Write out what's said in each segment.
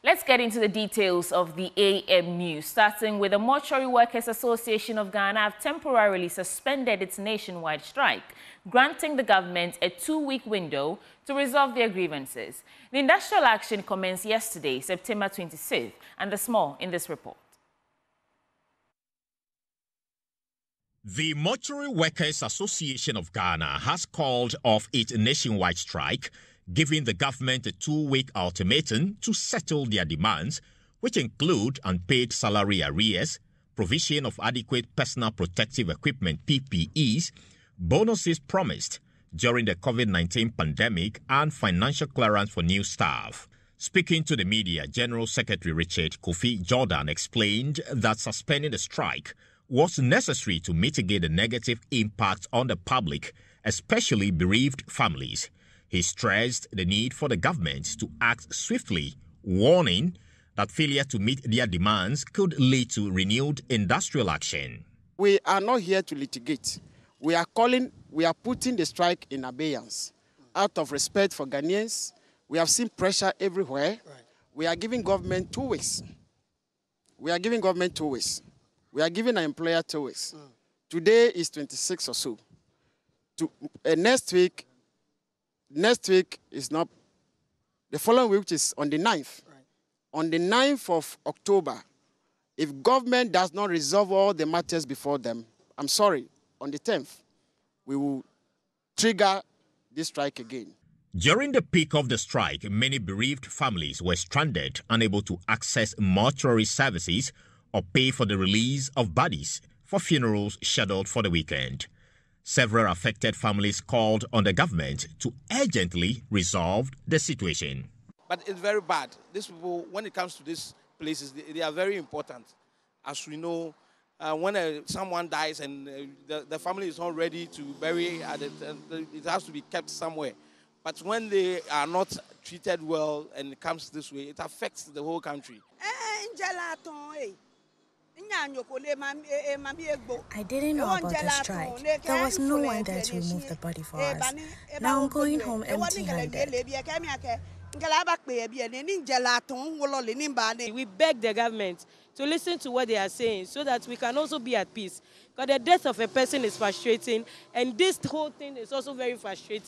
Let's get into the details of the AM news, starting with the Mortuary Workers Association of Ghana have temporarily suspended its nationwide strike, granting the government a 2-week window to resolve their grievances. The industrial action commenced yesterday, September 26th, and there's more in this report. The Mortuary Workers Association of Ghana has called off its nationwide strike, giving the government a 2-week ultimatum to settle their demands, which include unpaid salary arrears, provision of adequate personal protective equipment (PPEs), bonuses promised during the COVID-19 pandemic, and financial clearance for new staff. Speaking to the media, General Secretary Richard Kofi Jordan explained that suspending the strike was necessary to mitigate the negative impact on the public, especially bereaved families. He stressed the need for the government to act swiftly, warning that failure to meet their demands could lead to renewed industrial action. We are not here to litigate. We are putting the strike in abeyance out of respect for Ghanaians. We have seen pressure everywhere. Right. We are giving government 2 weeks. We are giving government 2 weeks. We are giving our employer 2 weeks. Today is 26 or so. Next week is not, the following week, which is on the 9th. Right. On the 9th of October, if government does not resolve all the matters before them, I'm sorry, on the 10th, we will trigger this strike again. During the peak of the strike, many bereaved families were stranded, unable to access mortuary services or pay for the release of bodies for funerals scheduled for the weekend. Several affected families called on the government to urgently resolve the situation. But it's very bad. These people, when it comes to these places, they are very important. As we know, when someone dies and the family is not ready to bury it, it has to be kept somewhere. But when they are not treated well and it comes this way, it affects the whole country. I didn't know about the strike. There was no one there to remove the body for us. Now I'm going home empty-handed. We beg the government to listen to what they are saying so that we can also be at peace. Because the death of a person is frustrating, and this whole thing is also very frustrating.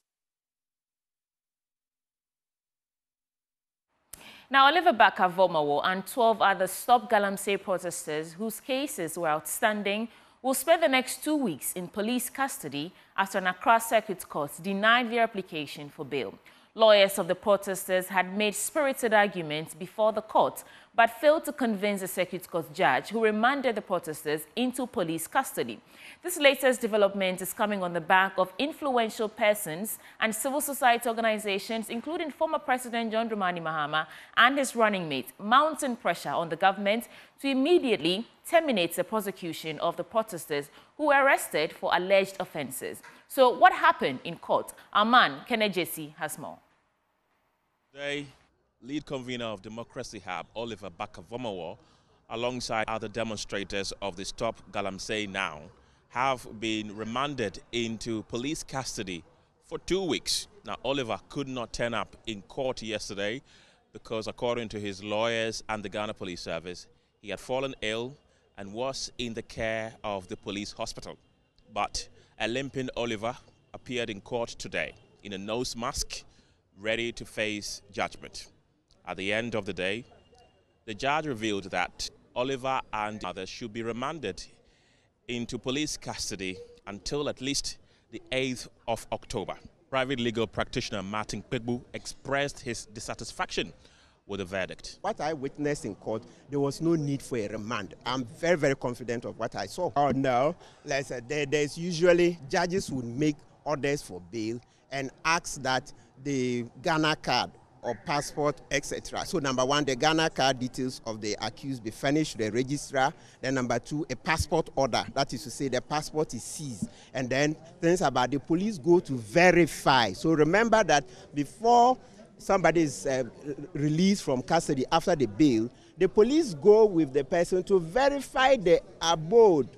Now, Oliver Baka-Vomawo and 12 other Stop Galamsey protesters whose cases were outstanding will spend the next 2 weeks in police custody after an Accra Circuit Court denied their application for bail. Lawyers of the protesters had made spirited arguments before the court, but failed to convince the Circuit Court judge who remanded the protesters into police custody. This latest development is coming on the back of influential persons and civil society organizations, including former President John Dramani Mahama and his running mate, mounting pressure on the government to immediately terminate the prosecution of the protesters who were arrested for alleged offenses. So what happened in court? Our man, Kenneth Jesse, has more. Today, lead convener of Democracy Hub, Oliver Baka-Vomawo, alongside other demonstrators of the Stop Galamsey Now, have been remanded into police custody for 2 weeks. Now, Oliver could not turn up in court yesterday because, according to his lawyers and the Ghana Police Service, he had fallen ill and was in the care of the police hospital. But a limping Oliver appeared in court today in a nose mask, ready to face judgment. At the end of the day, the judge revealed that Oliver and others should be remanded into police custody until at least the 8th of October. Private legal practitioner Martin Pegbu expressed his dissatisfaction with the verdict. What I witnessed in court, there was no need for a remand. I'm very, very confident of what I saw. Oh no, there's usually judges who make orders for bail and ask that the Ghana card or passport, etc. So number one, the Ghana card details of the accused be furnished to the registrar. Then number two, a passport order. That is to say the passport is seized. And then things about the police go to verify. So remember that before somebody is released from custody after the bail, the police go with the person to verify the abode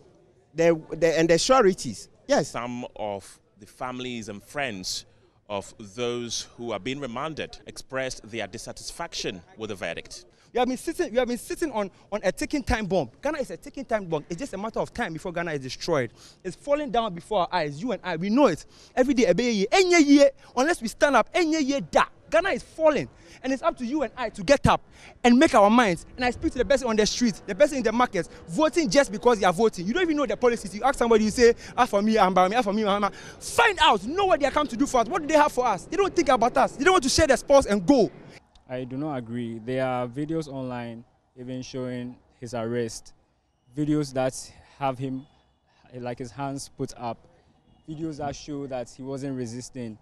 and the sureties. Yes. Some of the families and friends of those who are being remanded expressed their dissatisfaction with the verdict. We have been sitting on a ticking time bomb. Ghana is a ticking time bomb. It's just a matter of time before Ghana is destroyed. It's falling down before our eyes. You and I, we know it. Every day, any year, unless we stand up, any year, Ghana is falling. And it's up to you and I to get up and make our minds. And I speak to the person on the street, the person in the markets, voting just because you are voting. You don't even know the policies. You ask somebody, you say, as for me, I'm as for me, I'm. Find out, know what they are come to do for us. What do they have for us? They don't think about us. They don't want to share their spoils and go. I do not agree. There are videos online even showing his arrest, videos that have him, like his hands put up, videos that show that he wasn't resisting,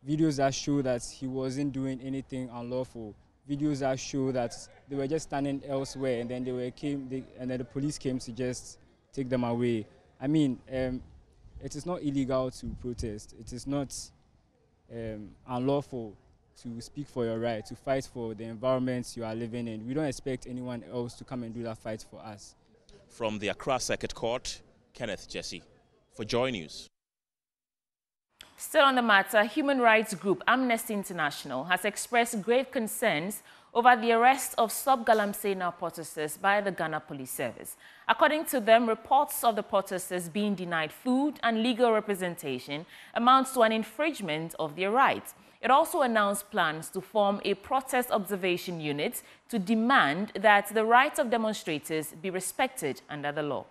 videos that show that he wasn't doing anything unlawful, videos that show that they were just standing elsewhere and then and then the police came to just take them away. I mean, it is not illegal to protest. It is not unlawful to speak for your right, to fight for the environment you are living in. We don't expect anyone else to come and do that fight for us. From the Accra Circuit Court, Kenneth Jesse for Joy News. Still on the matter, human rights group Amnesty International has expressed grave concerns over the arrest of Stop Galamsey Now protesters by the Ghana Police Service. According to them, reports of the protesters being denied food and legal representation amounts to an infringement of their rights. It also announced plans to form a protest observation unit to demand that the rights of demonstrators be respected under the law.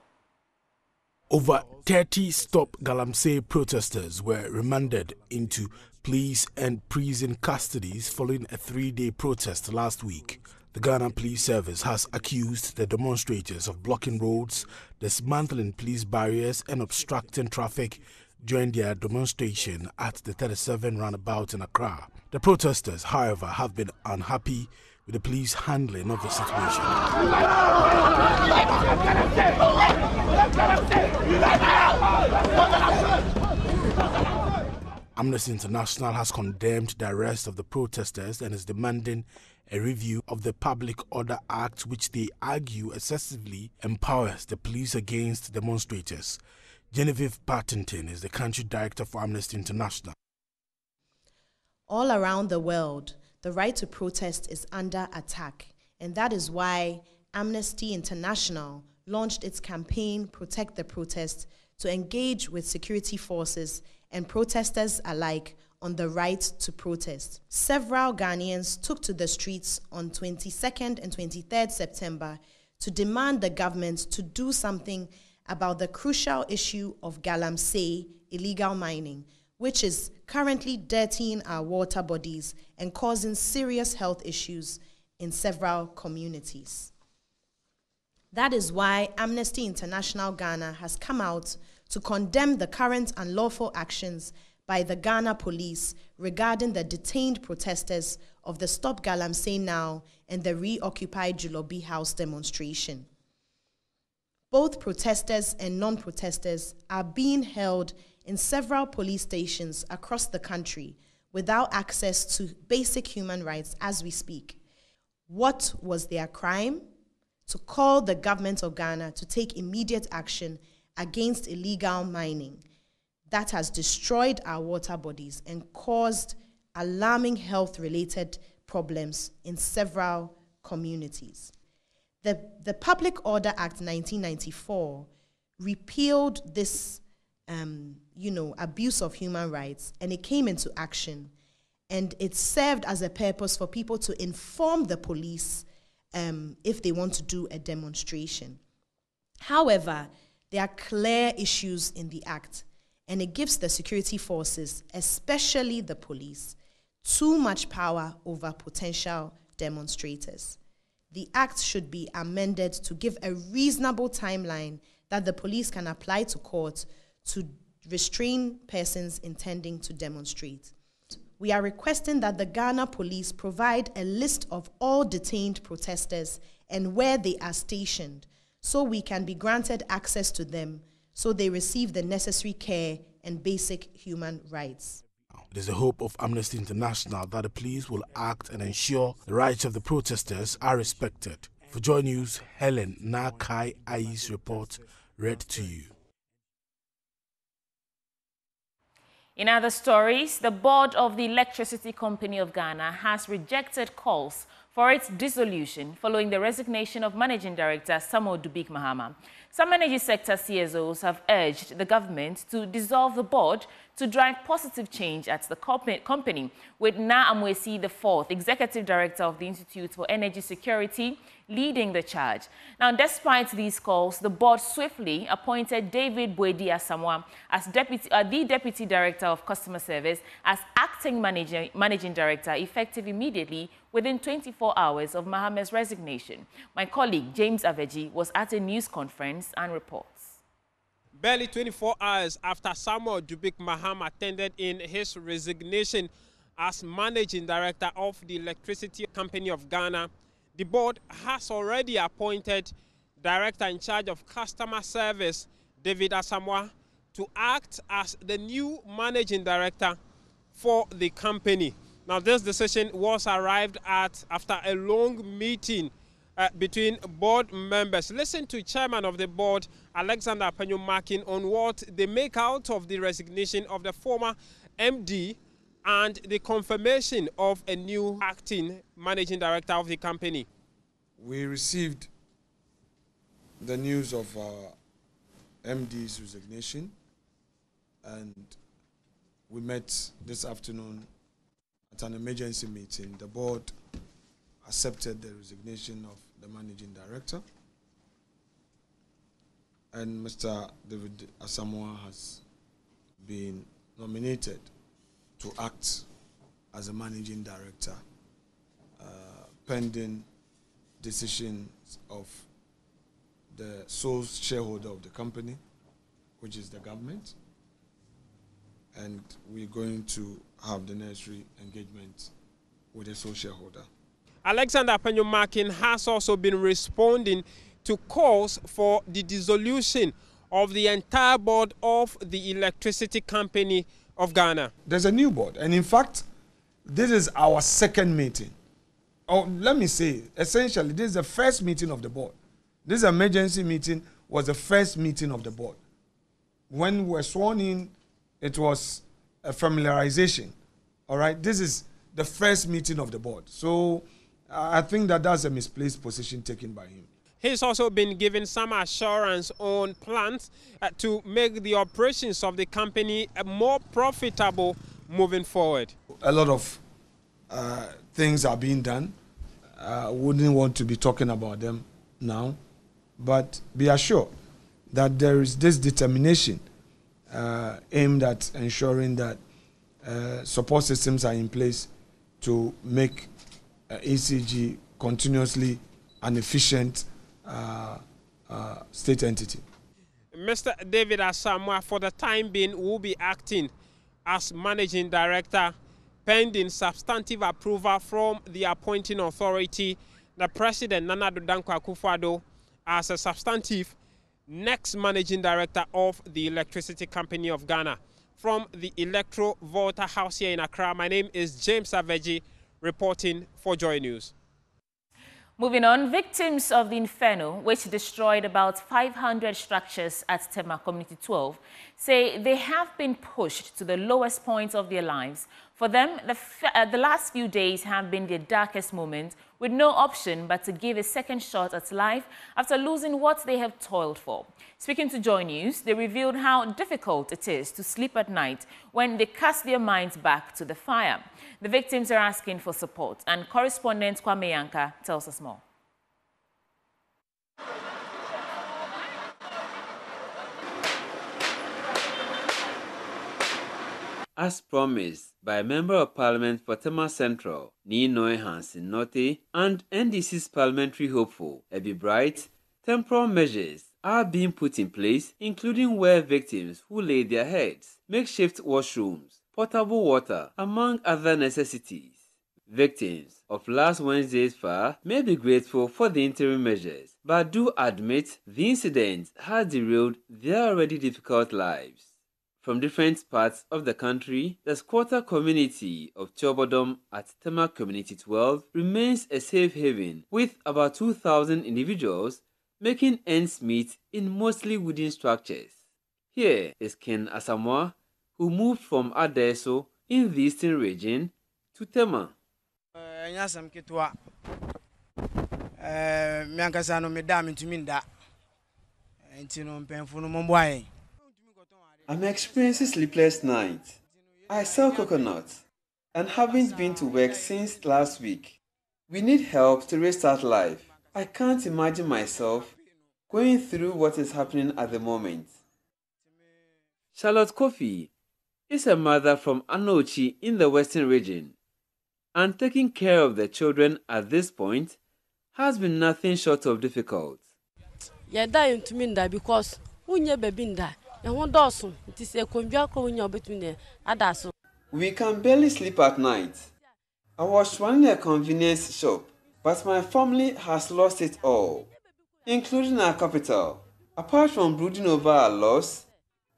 Over 30 Stop Galamsey protesters were remanded into police and prison custodies following a 3-day protest last week. The Ghana Police Service has accused the demonstrators of blocking roads, dismantling police barriers and obstructing traffic during their demonstration at the 37 roundabout in Accra. The protesters, however, have been unhappy with the police handling of the situation. Amnesty International has condemned the arrest of the protesters and is demanding a review of the Public Order Act, which they argue excessively empowers the police against demonstrators. Genevieve Partington is the country director for Amnesty International. All around the world, the right to protest is under attack, and that is why Amnesty International launched its campaign, Protect the Protest, to engage with security forces and protesters alike on the right to protest. Several Ghanaians took to the streets on 22nd and 23rd September to demand the government to do something about the crucial issue of Galamsey illegal mining, which is currently dirtying our water bodies and causing serious health issues in several communities. That is why Amnesty International Ghana has come out to condemn the current unlawful actions by the Ghana police regarding the detained protesters of the Stop Galamsey Now and the Reoccupy Julobi House demonstration. Both protesters and non-protesters are being held in several police stations across the country without access to basic human rights as we speak. What was their crime? To call the government of Ghana to take immediate action against illegal mining that has destroyed our water bodies and caused alarming health-related problems in several communities. The Public Order Act 1994 repealed this abuse of human rights, and it came into action, and it served as a purpose for people to inform the police if they want to do a demonstration. However, there are clear issues in the act, and it gives the security forces, especially the police, too much power over potential demonstrators. The act should be amended to give a reasonable timeline that the police can apply to court to restrain persons intending to demonstrate. We are requesting that the Ghana police provide a list of all detained protesters and where they are stationed so we can be granted access to them so they receive the necessary care and basic human rights. It is the hope of Amnesty International that the police will act and ensure the rights of the protesters are respected. For Joy News, Helen Nakai Ai's report read to you. In other stories, the board of the Electricity Company of Ghana has rejected calls for its dissolution following the resignation of Managing Director Samuel Dubik Mahama. Some energy sector CSOs have urged the government to dissolve the board to drive positive change at the company, with Na Amwesi IV, Executive Director of the Institute for Energy Security, leading the charge. Now, despite these calls, the board swiftly appointed David Boedi Asamoah as the Deputy Director of Customer Service as acting managing director, effective immediately within 24 hours of Mahama's resignation. My colleague James Aveji was at a news conference and reports. Barely 24 hours after Samuel Dubik Mahama tendered in his resignation as Managing Director of the Electricity Company of Ghana, the board has already appointed Director in charge of Customer Service, David Asamoah, to act as the new Managing Director for the company. Now, this decision was arrived at after a long meeting between board members. Listen to Chairman of the board, Alexander Apenyo-Markin, on what they make out of the resignation of the former MD and the confirmation of a new acting managing director of the company. We received the news of MD's resignation, and we met this afternoon at an emergency meeting. The board accepted the resignation of the managing director, and Mr. David Asamoah has been nominated to act as a managing director, pending decisions of the sole shareholder of the company, which is the government, and we're going to have the necessary engagement with the sole shareholder. Alexander Apenyo-Markin has also been responding to calls for the dissolution of the entire board of the Electricity Company of Ghana. There's a new board, and in fact, this is our second meeting. Or let me say, essentially, this is the first meeting of the board. This emergency meeting was the first meeting of the board. When we were sworn in, it was a familiarization. All right, this is the first meeting of the board. So I think that that's a misplaced position taken by him. He's also been given some assurance on plans to make the operations of the company more profitable moving forward. A lot of things are being done. I wouldn't want to be talking about them now, but be assured that there is this determination aimed at ensuring that support systems are in place to make ECG continuously an efficient state entity. Mr. David Asamoah, for the time being, will be acting as managing director pending substantive approval from the appointing authority, the President Nana Addo Dankwa Akufo-Addo, as a substantive next managing director of the Electricity Company of Ghana. From the Electro Volta House here in Accra, my name is James Aveji, reporting for Joy News. Moving on, victims of the inferno, which destroyed about 500 structures at Tema Community 12, say they have been pushed to the lowest points of their lives. For them, the last few days have been their darkest moment, with no option but to give a second shot at life after losing what they have toiled for. Speaking to Joy News, they revealed how difficult it is to sleep at night when they cast their minds back to the fire. The victims are asking for support, and correspondent Kwame Yanka tells us more. As promised by Member of Parliament for Tema Central, Ninoy Hansen Norte, and NDC's parliamentary hopeful, Ebi Bright, temporal measures are being put in place, including where victims who lay their heads, makeshift washrooms, potable water, among other necessities. Victims of last Wednesday's fire may be grateful for the interim measures, but do admit the incident has derailed their already difficult lives. From different parts of the country, the squatter community of Chobodom at Tema Community 12 remains a safe haven, with about 2,000 individuals making ends meet in mostly wooden structures. Here is Ken Asamoah, who moved from Adeso in the eastern region to Tema. I'm experiencing sleepless nights. I sell coconuts and haven't been to work since last week. We need help to restart life. I can't imagine myself going through what is happening at the moment. Charlotte Kofi is a mother from Anochi in the Western region, and taking care of the children at this point has been nothing short of difficult. Yeah, dying to mean that because unye bebinda, and one dozen, it is a conviaco in your between the adaso. We can barely sleep at night. I was running a convenience shop, but my family has lost it all, including our capital. Apart from brooding over our loss,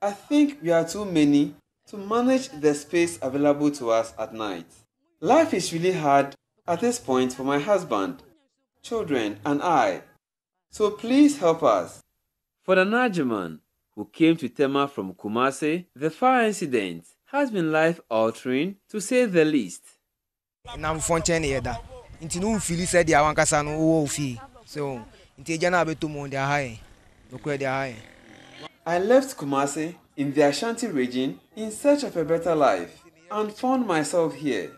I think we are too many to manage the space available to us at night. Life is really hard at this point for my husband, children, and I. So please help us. For the Najaman who came to Tema from Kumasi, the fire incident has been life-altering, to say the least. I left Kumasi in the Ashanti region in search of a better life and found myself here.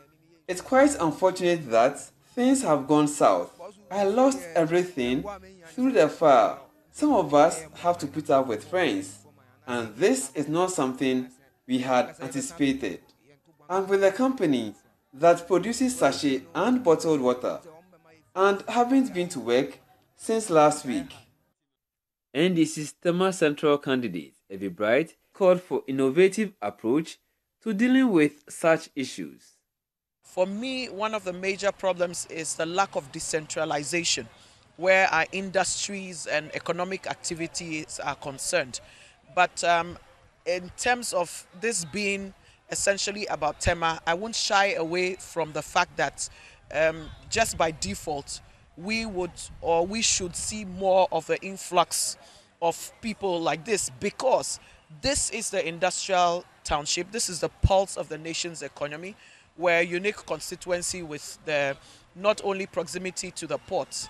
It's quite unfortunate that things have gone south. I lost everything through the fire. Some of us have to put up with friends, and this is not something we had anticipated. I'm with a company that produces sachet and bottled water and haven't been to work since last week. NDC's Tema Central candidate, Evie Bright, called for innovative approach to dealing with such issues. For me, one of the major problems is the lack of decentralization, where our industries and economic activities are concerned. But in terms of this being essentially about Tema, I won't shy away from the fact that just by default, we should see more of the influx of people like this, because this is the industrial township. This is the pulse of the nation's economy. We're a unique constituency with the not only proximity to the port,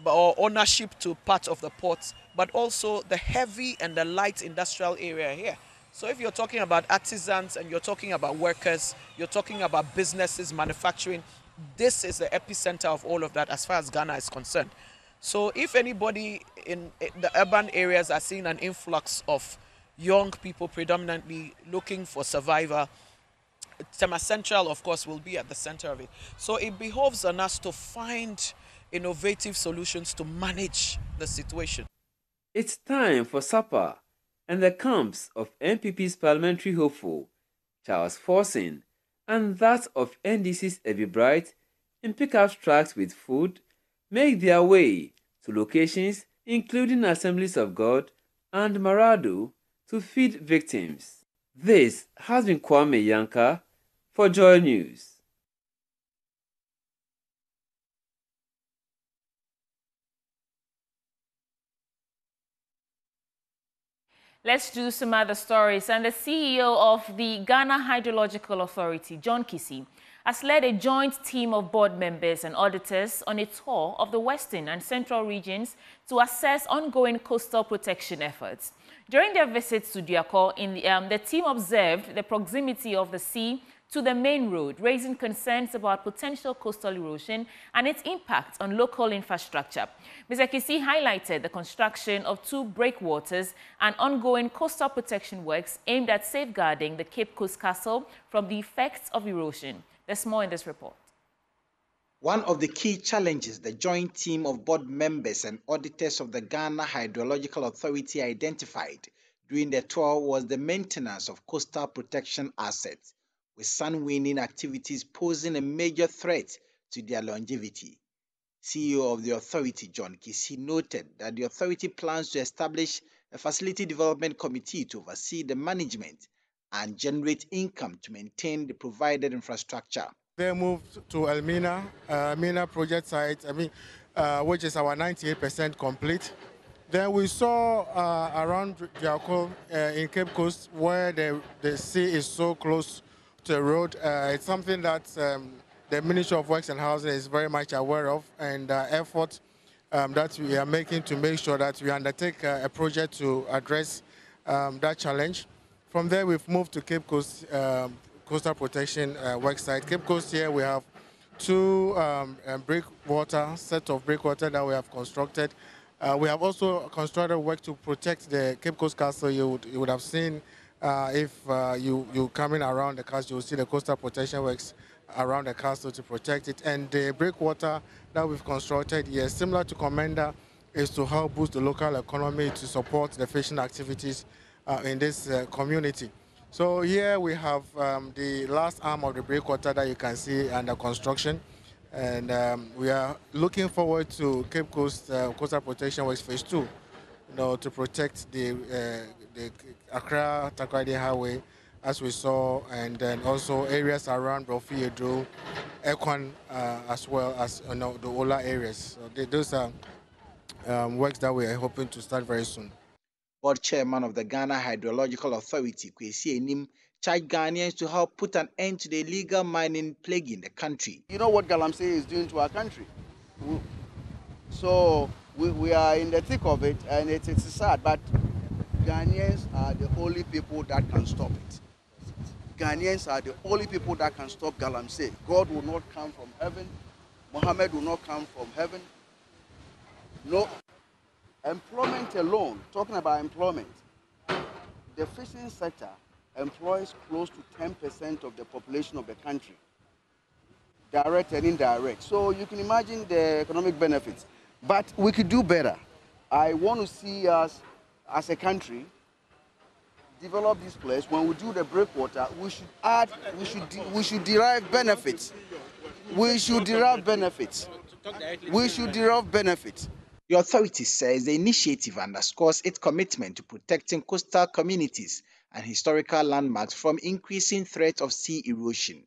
or ownership to part of the port, but also the heavy and the light industrial area here. So if you're talking about artisans and you're talking about workers, you're talking about businesses, manufacturing, this is the epicenter of all of that as far as Ghana is concerned. So if anybody in the urban areas are seeing an influx of young people predominantly looking for survival, Tema Central, of course, will be at the center of it. So it behoves on us to find innovative solutions to manage the situation. It's time for supper, and the camps of NPP's parliamentary hopeful, Charles Forson, and that of NDC's Evie Bright, in pickup trucks with food, make their way to locations including Assemblies of God and Maradu to feed victims. This has been Kwame Yanka for Joy News. Let's do some other stories. And the CEO of the Ghana Hydrological Authority, John Kissy, has led a joint team of board members and auditors on a tour of the Western and Central regions to assess ongoing coastal protection efforts. During their visits to Duakor, the team observed the proximity of the sea to the main road, raising concerns about potential coastal erosion and its impact on local infrastructure. Mr. Kissy highlighted the construction of 2 breakwaters and ongoing coastal protection works aimed at safeguarding the Cape Coast Castle from the effects of erosion. There's more in this report. One of the key challenges the joint team of board members and auditors of the Ghana Hydrological Authority identified during the tour was the maintenance of coastal protection assets, with sun-winning activities posing a major threat to their longevity. CEO of the authority, John Kissy, noted that the authority plans to establish a facility development committee to oversee the management and generate income to maintain the provided infrastructure. They moved to Elmina project site, which is our 98% complete. Then we saw around Duakor in Cape Coast, where the sea is so close to the road. It's something that the Ministry of Works and Housing is very much aware of, and effort that we are making to make sure that we undertake a project to address that challenge. From there, we've moved to Cape Coast Coastal Protection worksite. Cape Coast here, we have two set of breakwater that we have constructed. We have also constructed work to protect the Cape Coast Castle. You would have seen if you coming around the castle, you'll see the coastal protection works around the castle to protect it. And the breakwater that we've constructed here, similar to Commander, is to help boost the local economy to support the fishing activities in this community. So here we have the last arm of the breakwater that you can see under construction. And we are looking forward to Cape Coast Coastal Protection Works Phase 2, to protect the Accra-Takoradi Highway, as we saw, and then also areas around Brofiedo, Ekwan, as well as the Ola areas. So those are works that we are hoping to start very soon. Board chairman of the Ghana Hydrological Authority, Kwesi Enim, charged Ghanaians to help put an end to the illegal mining plaguing the country. You know what Galamsey is doing to our country. So we are in the thick of it, and it's sad, but Ghanaians are the only people that can stop it. Ghanaians are the only people that can stop Galamsey. God will not come from heaven. Muhammad will not come from heaven. No. Employment alone, talking about employment, the fishing sector employs close to 10% of the population of the country, direct and indirect. So you can imagine the economic benefits. But we could do better. I want to see us, as a country, develop this place. When we do the breakwater, we should derive benefits. We should derive benefits. We should derive benefits. The authority says the initiative underscores its commitment to protecting coastal communities and historical landmarks from increasing threat of sea erosion.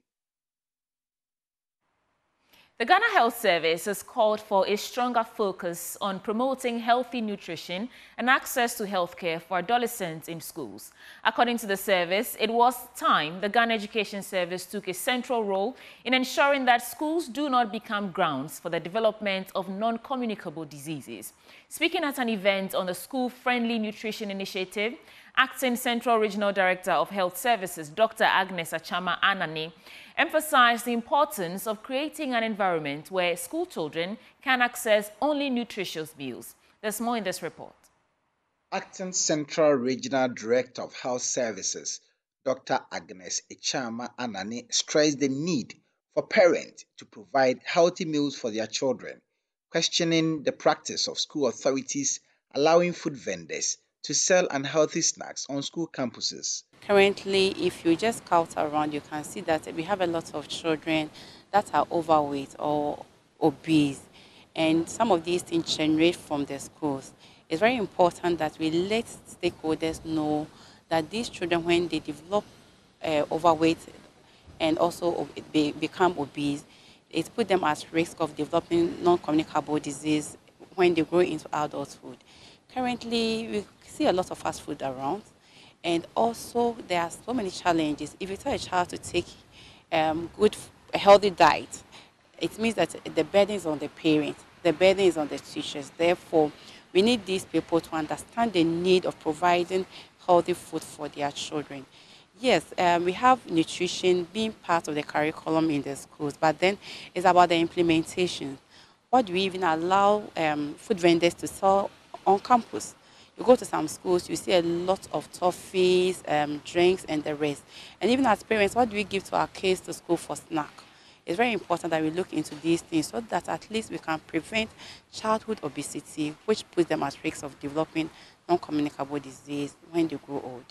The Ghana Health Service has called for a stronger focus on promoting healthy nutrition and access to healthcare for adolescents in schools. According to the service, it was time the Ghana Education Service took a central role in ensuring that schools do not become grounds for the development of non-communicable diseases. Speaking at an event on the School-Friendly Nutrition Initiative, Acting Central Regional Director of Health Services, Dr. Agnes Achama Anani, emphasized the importance of creating an environment where school children can access only nutritious meals. There's more in this report. Acting Central Regional Director of Health Services, Dr. Agnes Achama Anani, stressed the need for parents to provide healthy meals for their children, questioning the practice of school authorities allowing food vendors to sell unhealthy snacks on school campuses. Currently, if you just scout around, you can see that we have a lot of children that are overweight or obese, and some of these things generate from the schools. It's very important that we let stakeholders know that these children, when they develop overweight and also become obese, it puts them at risk of developing non-communicable disease when they grow into adulthood. Currently, we see a lot of fast food around, and also there are so many challenges. If you tell a child to take a healthy diet, it means that the burden is on the parents, the burden is on the teachers. Therefore, we need these people to understand the need of providing healthy food for their children. Yes, we have nutrition being part of the curriculum in the schools, but then it's about the implementation. What do we even allow food vendors to sell on campus? You go to some schools, you see a lot of toffees, drinks, and the rest. And even as parents, what do we give to our kids to school for snack? It's very important that we look into these things so that at least we can prevent childhood obesity, which puts them at risk of developing non-communicable disease when they grow old.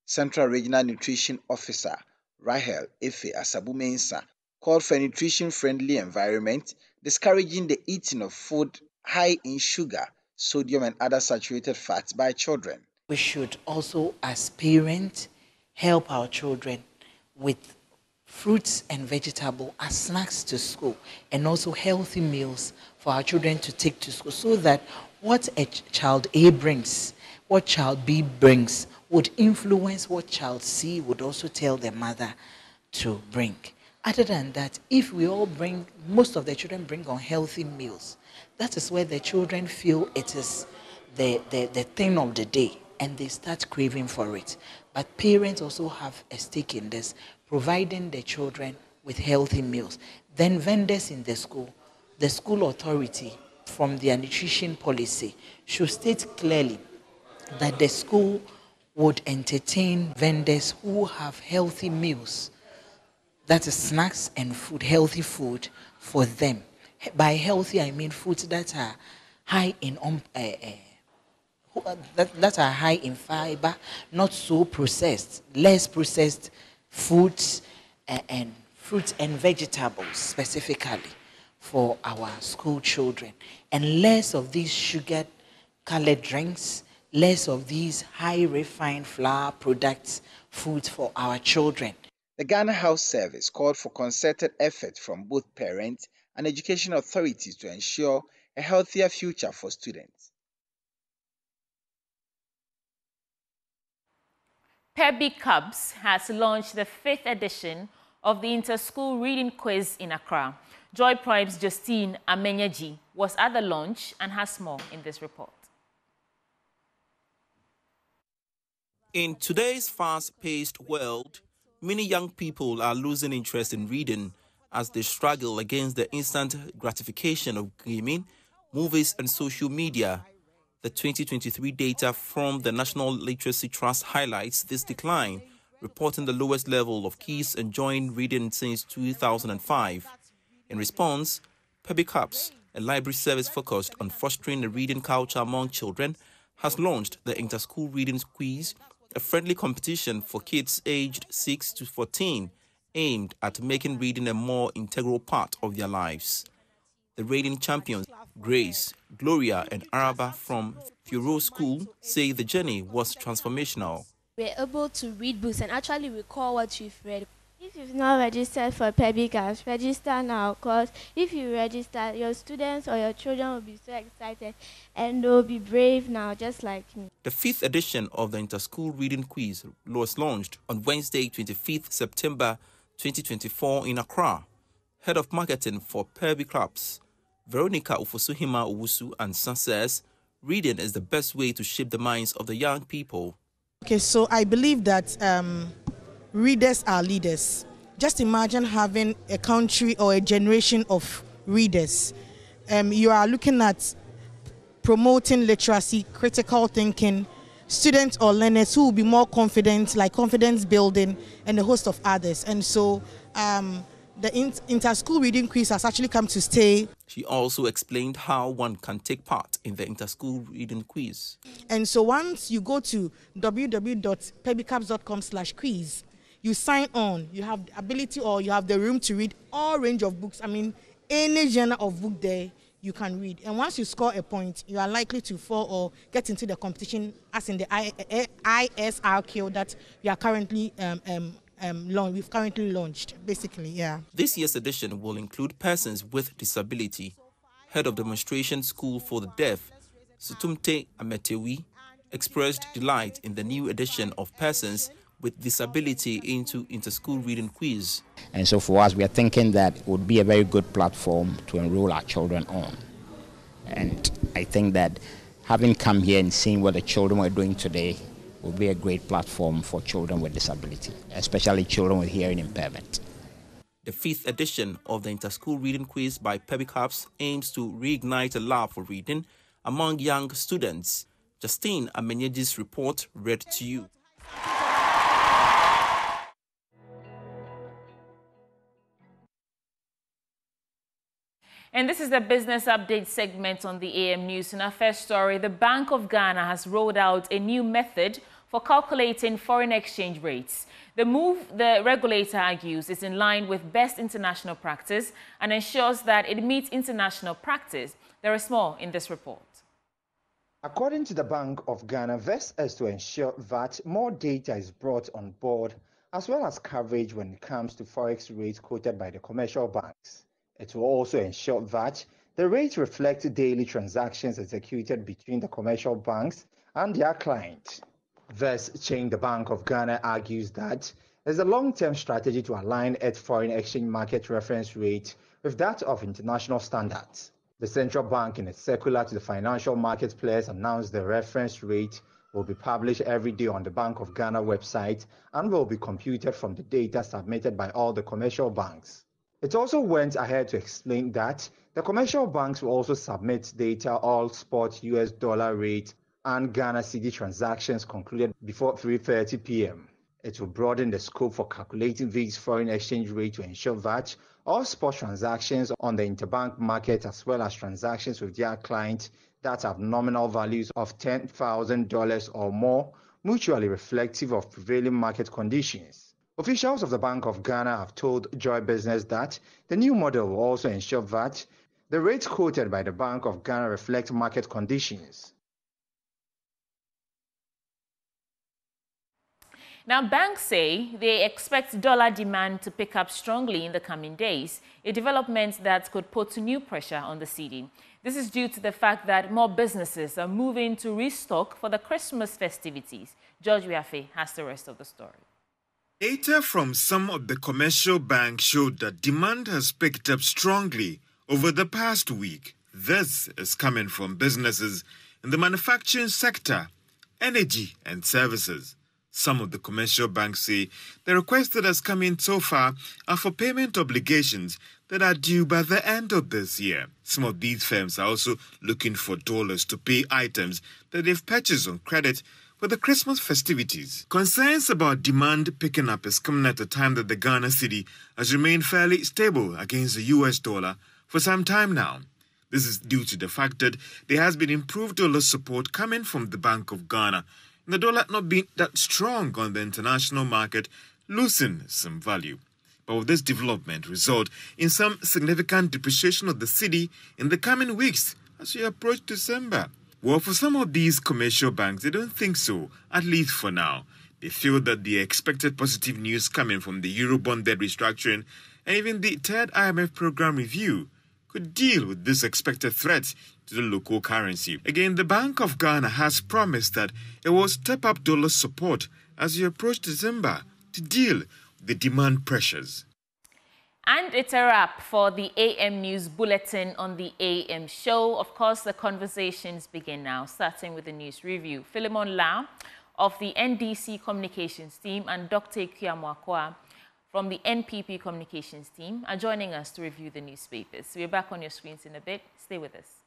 Central Regional Nutrition Officer Rahel Efe Asabu-Mensah called for a nutrition-friendly environment, discouraging the eating of food high in sugar, sodium and other saturated fats by children. We should also, as parents, help our children with fruits and vegetables as snacks to school, and also healthy meals for our children to take to school, so that what a child A brings, what child B brings, would influence what child C would also tell their mother to bring. Other than that, if we all bring, most of the children bring unhealthy meals, that is where the children feel it is the thing of the day and they start craving for it. But parents also have a stake in this, providing the children with healthy meals. Then vendors in the school authority from their nutrition policy should state clearly that the school would entertain vendors who have healthy meals, that is snacks and food, healthy food for them. By healthy, I mean foods that are high in that are high in fiber, not so processed, less processed foods and fruits and vegetables specifically for our school children, and less of these sugar-colored drinks, less of these high refined flour products, foods for our children. The Ghana Health Service called for concerted effort from both parents and education authorities to ensure a healthier future for students. Pebi Cubs has launched the 5th edition of the Inter-School Reading Quiz in Accra. Joy Prime's Justine Amenyaji was at the launch and has more in this report. In today's fast-paced world, many young people are losing interest in reading as they struggle against the instant gratification of gaming, movies, and social media. The 2023 data from the National Literacy Trust highlights this decline, reporting the lowest level of kids enjoying reading since 2005. In response, Pebi Cubs, a library service focused on fostering a reading culture among children, has launched the Inter-School Reading Quiz, a friendly competition for kids aged 6 to 14, aimed at making reading a more integral part of their lives. The reigning champions, Grace, Gloria, and Araba from Furo School, say the journey was transformational. We're able to read books and actually recall what you've read. If you've not registered for Pebi Cubs, register now, because if you register, your students or your children will be so excited and they'll be brave now, just like me. The 5th edition of the Inter-School Reading Quiz was launched on Wednesday, 25th September 2024 in Accra. Head of Marketing for Pebi Cubs, Veronica Ufosuhima Owusu Ansa says, reading is the best way to shape the minds of the young people. Okay, so I believe that readers are leaders. Just imagine having a country or a generation of readers. You are looking at promoting literacy, critical thinking, students or learners who will be more confident, like confidence building, and a host of others. And so the Inter-School Reading Quiz has actually come to stay. She also explained how one can take part in the Inter-School Reading Quiz. And so once you go to www.pebicubs.com/quiz, you sign on, you have the ability or you have the room to read all range of books. I mean, any genre of book there you can read. And once you score a point, you are likely to fall or get into the competition as in the ISRQ that we are currently we've currently launched, basically, yeah. This year's edition will include persons with disability. Head of Demonstration School for the Deaf, Sutumte Ametewi, expressed delight in the new edition of persons with disability into Inter-School Reading Quiz. And so for us, we are thinking that it would be a very good platform to enroll our children on. And I think that having come here and seeing what the children were doing today will be a great platform for children with disability, especially children with hearing impairment. The 5th edition of the Inter-School Reading Quiz by Pebi Cubs aims to reignite a love for reading among young students. Justine Amenyaji's report read to you. And this is the business update segment on the AM News. In our first story, the Bank of Ghana has rolled out a new method for calculating foreign exchange rates. The move, the regulator argues, is in line with best international practice and ensures that it meets international practice. There is more in this report. According to the Bank of Ghana, this is to ensure that more data is brought on board, as well as coverage when it comes to forex rates quoted by the commercial banks. It will also ensure that the rates reflect daily transactions executed between the commercial banks and their clients. This change, the Bank of Ghana argues that is a long-term strategy to align its foreign exchange market reference rate with that of international standards. The central bank, in a circular to the financial market players, announced the reference rate will be published every day on the Bank of Ghana website and will be computed from the data submitted by all the commercial banks. It also went ahead to explain that the commercial banks will also submit data all spot US dollar rate and Ghana cedi transactions concluded before 3:30 p.m. It will broaden the scope for calculating these foreign exchange rate to ensure that all spot transactions on the interbank market as well as transactions with their clients that have nominal values of $10,000 or more mutually reflective of prevailing market conditions. Officials of the Bank of Ghana have told Joy Business that the new model will also ensure that the rates quoted by the Bank of Ghana reflect market conditions. Now, banks say they expect dollar demand to pick up strongly in the coming days, a development that could put new pressure on the cedi. This is due to the fact that more businesses are moving to restock for the Christmas festivities. George Wiafe has the rest of the story. Data from some of the commercial banks showed that demand has picked up strongly over the past week. This is coming from businesses in the manufacturing sector, energy and services. Some of the commercial banks say the requests that has come in so far are for payment obligations that are due by the end of this year. Some of these firms are also looking for dollars to pay items that they've purchased on credit for the Christmas festivities. Concerns about demand picking up is coming at a time that the Ghana cedi has remained fairly stable against the US dollar for some time now. This is due to the fact that there has been improved dollar support coming from the Bank of Ghana, and the dollar not being that strong on the international market losing some value. But will this development result in some significant depreciation of the cedi in the coming weeks as we approach December? Well, for some of these commercial banks, they don't think so, at least for now. They feel that the expected positive news coming from the Eurobond debt restructuring and even the third IMF program review could deal with this expected threat to the local currency. Again, the Bank of Ghana has promised that it will step up dollar support as we approach December to deal with the demand pressures. And it's a wrap for the AM News Bulletin on the AM Show. Of course, the conversations begin now, starting with the news review. Philemon La of the NDC Communications team and Dr. Kiamwakwa from the NPP Communications team are joining us to review the newspapers. We're back on your screens in a bit. Stay with us.